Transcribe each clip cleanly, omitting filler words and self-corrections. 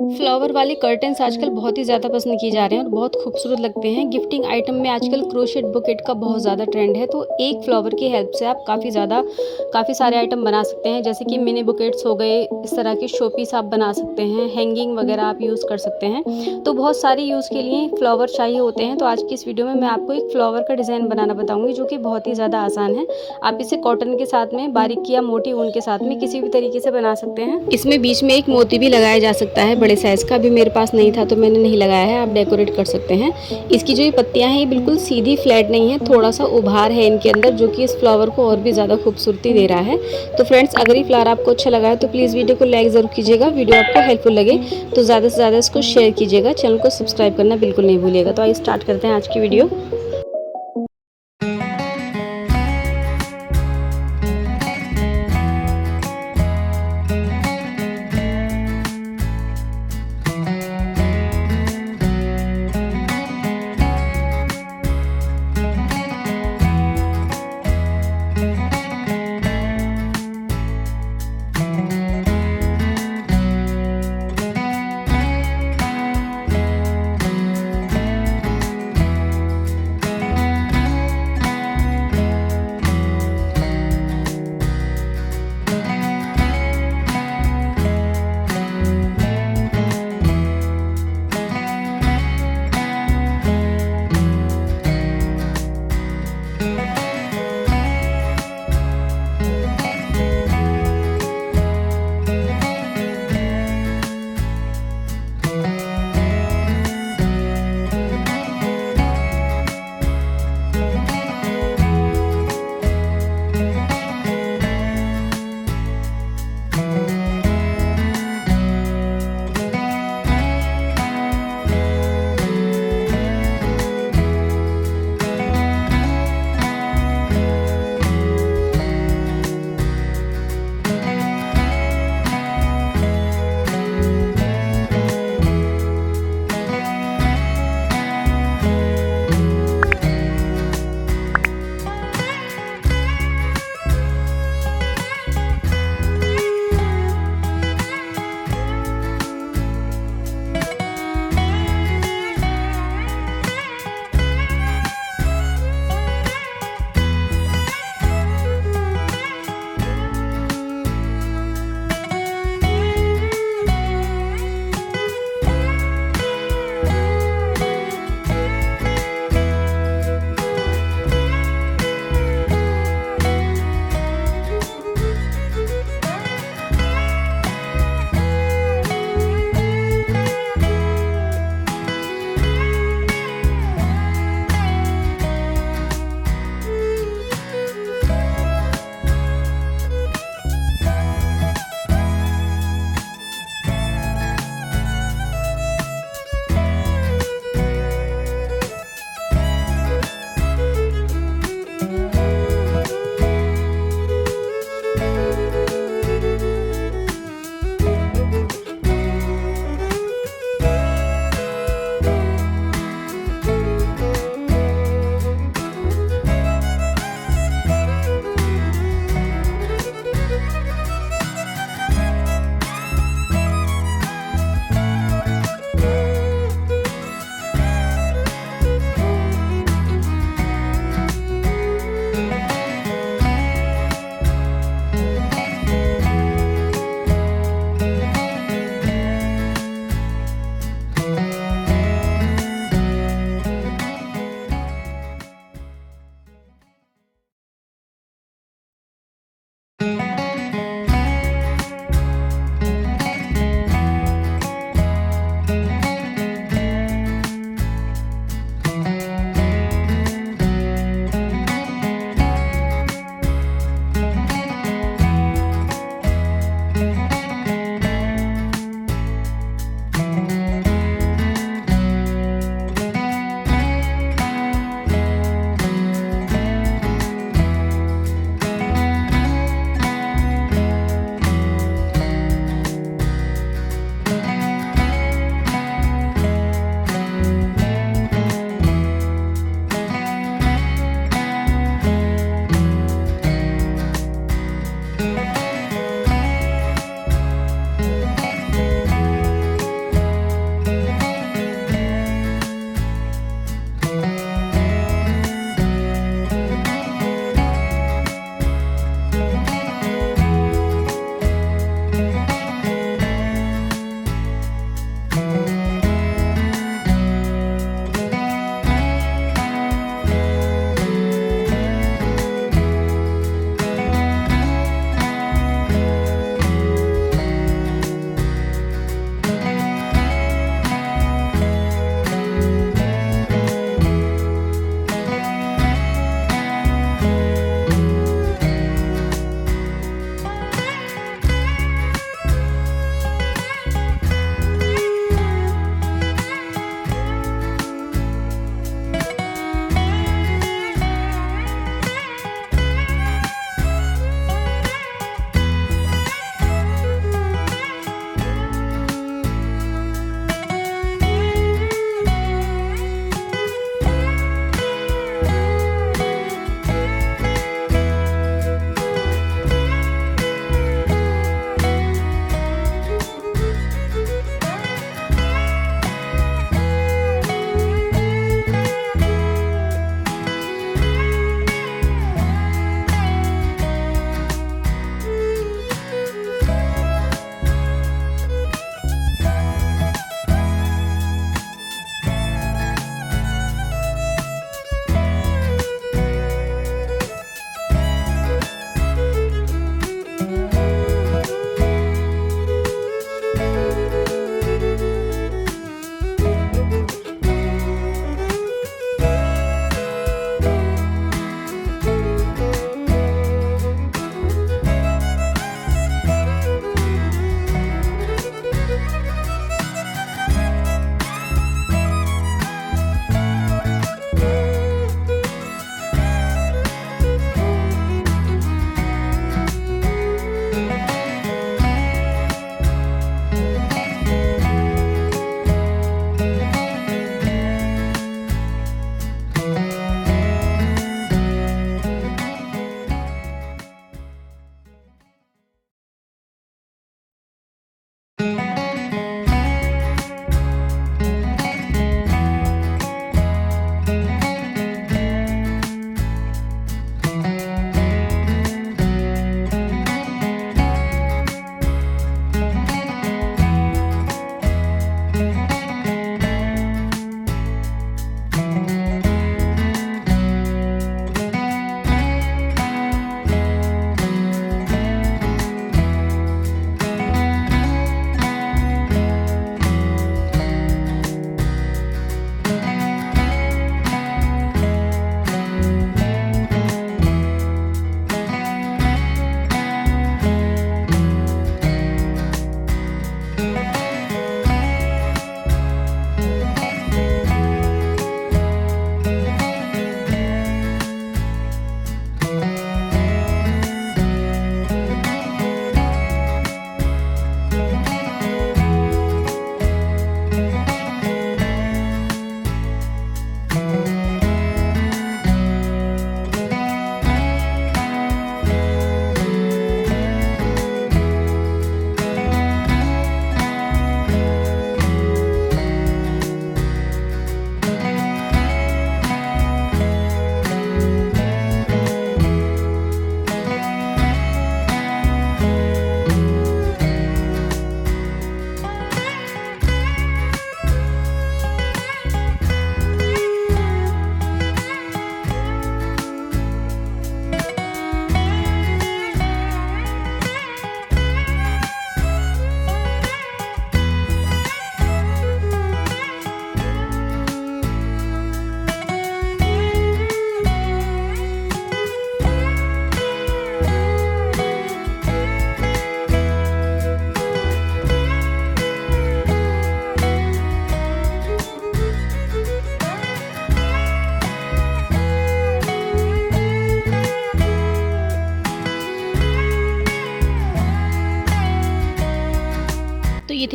फ्लावर वाले कर्टन्स आजकल बहुत ही ज़्यादा पसंद किए जा रहे हैं और बहुत खूबसूरत लगते हैं। गिफ्टिंग आइटम में आजकल क्रोशेट बुकेट का बहुत ज़्यादा ट्रेंड है, तो एक फ्लावर की हेल्प से आप काफ़ी सारे आइटम बना सकते हैं, जैसे कि मिनी बुकेट्स हो गए, इस तरह के शो पीस आप बना सकते हैं, हैंगिंग वगैरह आप यूज़ कर सकते हैं। तो बहुत सारे यूज़ के लिए फ्लावर चाहिए होते हैं। तो आज की इस वीडियो में मैं आपको एक फ्लावर का डिज़ाइन बनाना बताऊँगी, जो कि बहुत ही ज़्यादा आसान है। आप इसे कॉटन के साथ में, बारीक या मोटी ऊन के साथ में किसी भी तरीके से बना सकते हैं। इसमें बीच में एक मोती भी लगाया जा सकता है, बड़े साइज़ का। भी मेरे पास नहीं था तो मैंने नहीं लगाया है, आप डेकोरेट कर सकते हैं। इसकी जो ये पत्तियां हैं ये बिल्कुल सीधी फ्लैट नहीं है, थोड़ा सा उभार है इनके अंदर, जो कि इस फ्लावर को और भी ज़्यादा खूबसूरती दे रहा है। तो फ्रेंड्स, अगर ये फ्लावर आपको अच्छा लगा है तो प्लीज़ वीडियो को लाइक ज़रूर कीजिएगा। वीडियो आपको हेल्पफुल लगे तो ज़्यादा से ज़्यादा इसको शेयर कीजिएगा। चैनल को सब्सक्राइब करना बिल्कुल नहीं भूलिएगा। तो आइए स्टार्ट करते हैं आज की वीडियो।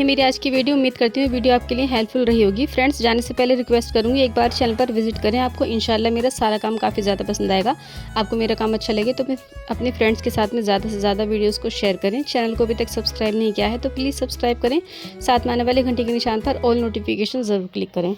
थी मेरी आज की वीडियो। उम्मीद करती हूँ वीडियो आपके लिए हेल्पफुल रही होगी। फ्रेंड्स, जाने से पहले रिक्वेस्ट करूँगी एक बार चैनल पर विजिट करें, आपको इंशाल्लाह मेरा सारा काम काफ़ी ज़्यादा पसंद आएगा। आपको मेरा काम अच्छा लगे तो अपने फ्रेंड्स के साथ में ज़्यादा से ज़्यादा वीडियोज़ को शेयर करें। चैनल को अभी तक सब्सक्राइब नहीं किया है तो प्लीज़ सब्सक्राइब करें, साथ में आने वाले घंटे के निशान पर ऑल नोटिफिकेशन ज़रूर क्लिक करें।